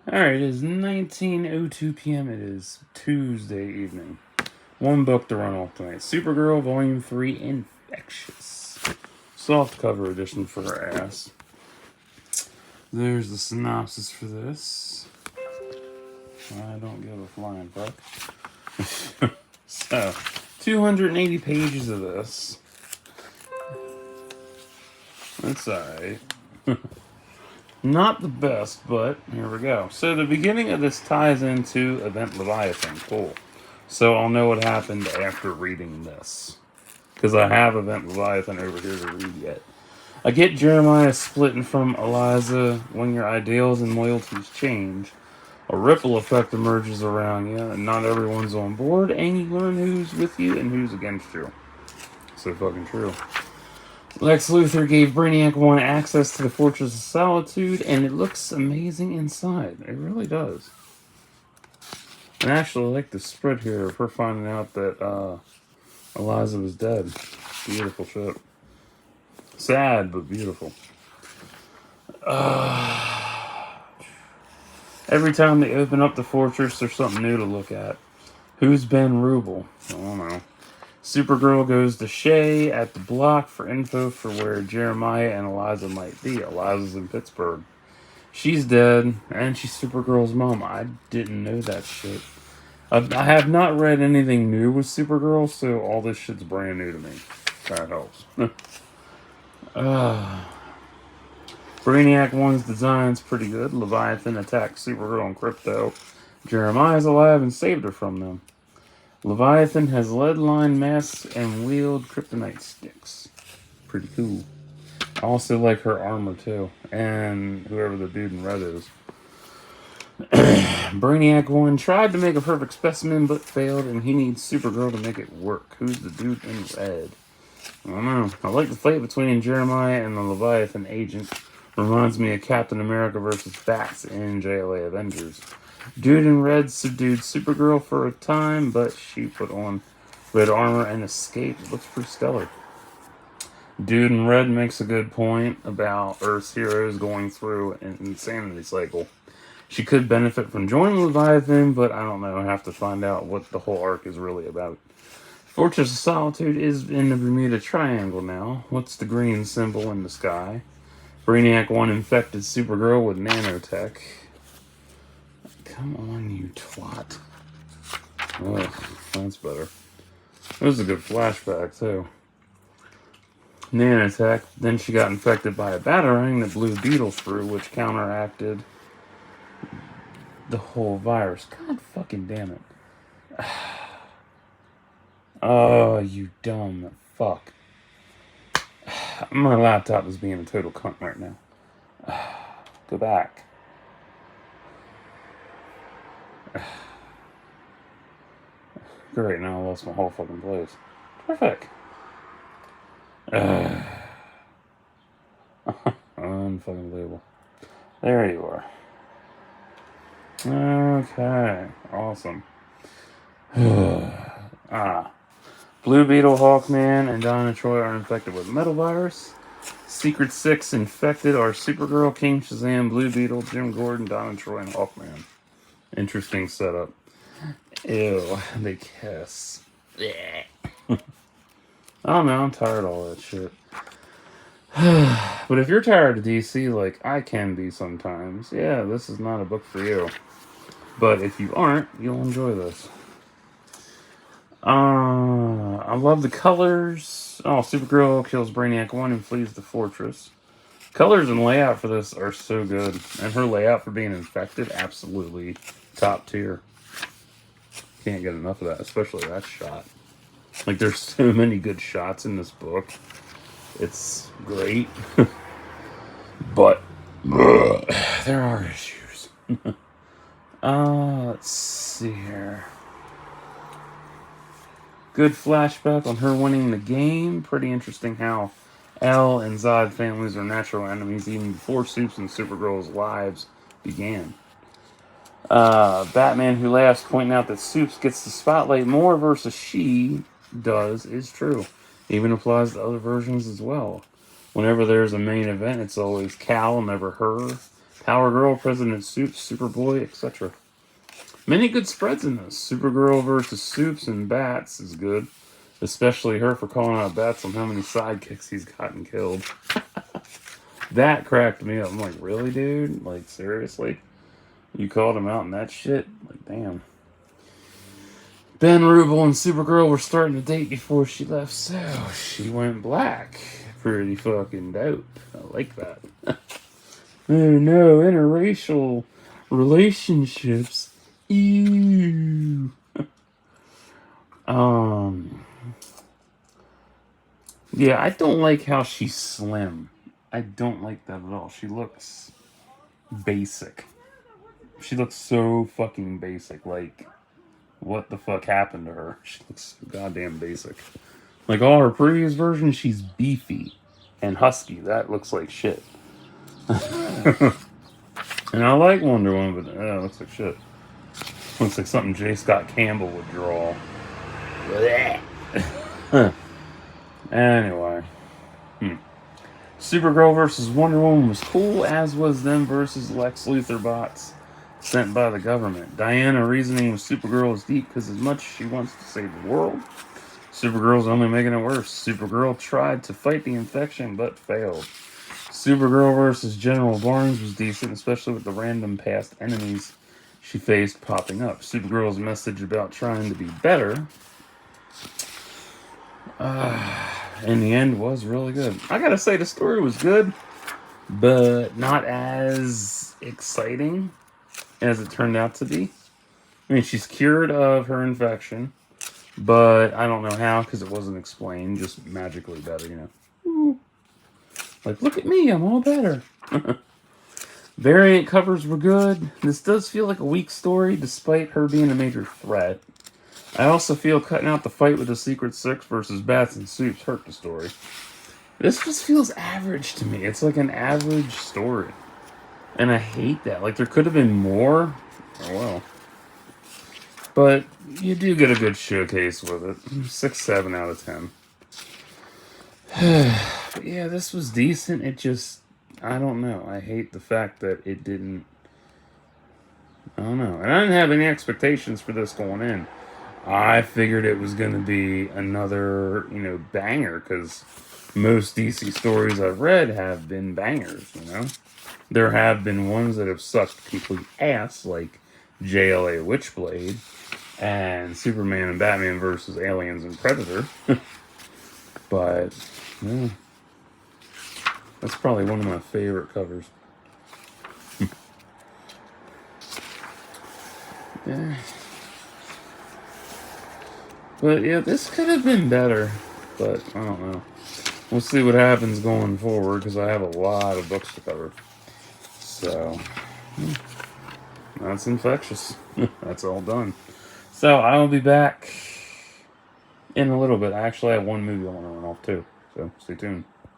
Alright, it is 19:02 p.m. It is Tuesday evening. One book to run off tonight. Supergirl, Volume 3, Infectious. Soft cover edition for her ass. There's the synopsis for this. I don't give a flying fuck. So, 280 pages of this. That's alright. Not the best, but here we go. So the beginning of this ties into Event Leviathan. Cool. So I'll know what happened after reading this. Because I have Event Leviathan over here to read yet. I get Jeremiah splitting from Eliza. When your ideals and loyalties change, a ripple effect emerges around you, and not everyone's on board, and you learn who's with you and who's against you. So fucking true. Lex Luthor gave Brainiac 1 access to the Fortress of Solitude, and it looks amazing inside. It really does. And actually, I like the spread here of her finding out that Eliza was dead. Beautiful shit. Sad, but beautiful. Every time they open up the fortress, there's something new to look at. Who's Ben Rubel? I don't know. Supergirl goes to Shay at the block for info for where Jeremiah and Eliza might be. Eliza's in Pittsburgh. She's dead, and she's Supergirl's mom. I didn't know that shit. I have not read anything new with Supergirl, so all this shit's brand new to me. That helps. Brainiac 1's design's pretty good. Leviathan attacks Supergirl and Crypto. Jeremiah's alive and saved her from them. Leviathan has lead-lined masks and wield kryptonite sticks. Pretty cool. I also like her armor too, and whoever the dude in red is. Brainiac 1 tried to make a perfect specimen but failed, and he needs Supergirl to make it work. Who's the dude in red? I don't know. I like the fight between Jeremiah and the Leviathan agent. Reminds me of Captain America versus Bats in JLA Avengers. Dude in red subdued Supergirl for a time, but she put on red armor and escaped. Looks pretty stellar. Dude in red makes a good point about Earth's heroes going through an insanity cycle. She could benefit from joining Leviathan, but I don't know. I have to find out what the whole arc is really about. Fortress of Solitude is in the Bermuda Triangle now. What's the green symbol in the sky? Brainiac 1 infected Supergirl with nanotech. Come on, you twat. Oh, that's better. It was a good flashback, too. Nanotech. Then she got infected by a batarang that blew Beetle through, which counteracted the whole virus. God fucking damn it. Oh, you dumb fuck. My laptop is being a total cunt right now. Go back. Great, now I lost my whole fucking place. Perfect. Unfucking-believable. There you are. Okay, awesome. Blue Beetle, Hawkman, and Donna Troy are infected with metal virus. Secret Six infected are Supergirl, King Shazam, Blue Beetle, Jim Gordon, Donna Troy, and Hawkman. Interesting setup. Ew, they kiss. I don't know, I'm tired of all that shit. But if you're tired of DC like I can be sometimes, yeah, this is not a book for you. But if you aren't, you'll enjoy this. I love the colors. Oh, Supergirl kills Brainiac 1 and flees the fortress. Colors and layout for this are so good. And her layout for being infected, absolutely top tier. Can't get enough of that, especially that shot. Like, there's so many good shots in this book. It's great. But there are issues. Let's see here. Good flashback on her winning the game. Pretty interesting how Elle and Zod families are natural enemies even before Supes and Supergirl's lives began. Batman Who Laughs pointing out that Supes gets the spotlight more versus she does is true. Even applies to other versions as well. Whenever there's a main event, it's always Cal, never her. Power Girl, President Soups, Superboy, etc. Many good spreads in this. Supergirl versus Soups and Bats is good. Especially her for calling out Bats on how many sidekicks he's gotten killed. That cracked me up. I'm like, really, dude? Like, seriously? You called him out in that shit? Like, damn. Ben Rubel and Supergirl were starting to date before she left, so she went black. Pretty fucking dope. I like that. Oh no, interracial relationships. Ew. Yeah, I don't like how she's slim. I don't like that at all. She looks basic. She looks so fucking basic. Like, what the fuck happened to her? She looks so goddamn basic. Like all her previous versions, she's beefy and husky. That looks like shit. And I like Wonder Woman, but it looks like shit. Looks like something J. Scott Campbell would draw. Anyway. Supergirl versus Wonder Woman was cool, as was them versus Lex Luthor bots sent by the government. Diana reasoning with Supergirl is deep because as much as she wants to save the world, Supergirl's only making it worse. Supergirl tried to fight the infection but failed. Supergirl versus General Barnes was decent, especially with the random past enemies she faced popping up. Supergirl's message about trying to be better in the end was really good. I gotta say, the story was good, but not as exciting as it turned out to be. I mean, she's cured of her infection, but I don't know how because it wasn't explained. Just magically better, you know. Ooh. Like, look at me, I'm all better. Variant covers were good. This does feel like a weak story, despite her being a major threat. I also feel cutting out the fight with the Secret Six versus Bats and Soups hurt the story. This just feels average to me. It's like an average story. And I hate that. Like, there could have been more. Oh, well. But you do get a good showcase with it. 6-7 out of 10. But yeah, this was decent. It just, I don't know. I hate the fact that it didn't, I don't know. And I didn't have any expectations for this going in. I figured it was going to be another, banger, because most DC stories I've read have been bangers, There have been ones that have sucked complete ass, like JLA Witchblade and Superman and Batman versus Aliens and Predator. But, yeah, that's probably one of my favorite covers. Yeah. But yeah, this could have been better, but I don't know. We'll see what happens going forward, because I have a lot of books to cover. So, that's Infectious. That's all done. So, I will be back in a little bit. I actually have one movie I want to run off too, so stay tuned.